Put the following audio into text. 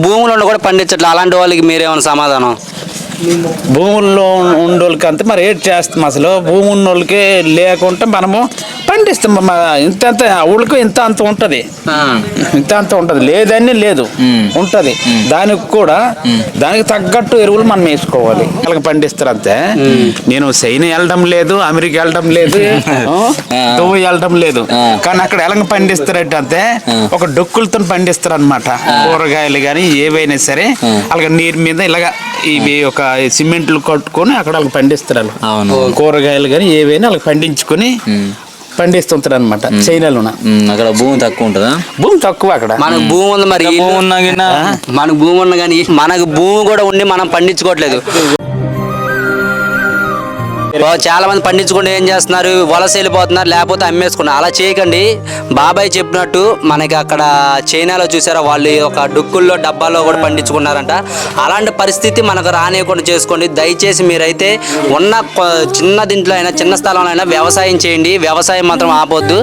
భూములను కూడా పండించట్లేదు, అలాంటి వాళ్ళకి మీరేమైనా సమాధానం? భూముల్లో ఉండోళ్ళకి అంతా మరి ఏం చేస్తాం, అసలు భూమి ఉన్నోళ్ళకి లేకుంటే మనము పండిస్తాం. ఇంత అంత ఊళ్ళకి ఇంత అంత ఉంటుంది, ఇంత అంత ఉంటుంది, లేదని లేదు ఉంటుంది. దానికి కూడా దానికి తగ్గట్టు ఎరువులు మనం వేసుకోవాలి. వాళ్ళకి పండిస్తారు అంతే. నేను చైనా వెళ్ళడం లేదు, అమెరికా వెళ్ళడం లేదు, దుబాయ్ వెళ్ళడం లేదు, కానీ అక్కడ ఎలా పండిస్తారంటే అంతే ఒక డొక్కులతో పండిస్తారు అనమాట. కూరగాయలు కానీ ఏవైనా సరే అలాగ నీరు మీద ఇలాగ ఇవి ఒక సిమెంట్లు కట్టుకొని అక్కడ వాళ్ళకి పండిస్తారు. కూరగాయలు కానీ ఏవైనా వాళ్ళకి పండించుకొని పండిస్తుంటారు అనమాట. చైనాలో అక్కడ భూమి తక్కువ ఉంటుందా? భూమి తక్కువ అక్కడ. మనకు భూమి ఉంది, మరి మనకు భూమి ఉన్నా కానీ మనకు భూమి కూడా ఉండి మనం పండించుకోవట్లేదు. చాలా మంది పండించుకుంటే ఏం చేస్తున్నారు, వలస వెళ్ళిపోతున్నారు, లేకపోతే అమ్మేసుకున్నారు. అలా చేయకండి. బాబాయ్ చెప్పినట్టు మనకి అక్కడ చైనాలో చూసారా, వాళ్ళు ఒక డొక్కుల్లో డబ్బాలో కూడా పండించుకున్నారంట. అలాంటి పరిస్థితి మనకు రానియకుండా చేసుకోండి. దయచేసి మీరైతే ఉన్న చిన్న దీంట్లో అయినా, చిన్న స్థలంలో అయినా వ్యవసాయం చేయండి. వ్యవసాయం మాత్రం ఆపొద్దు.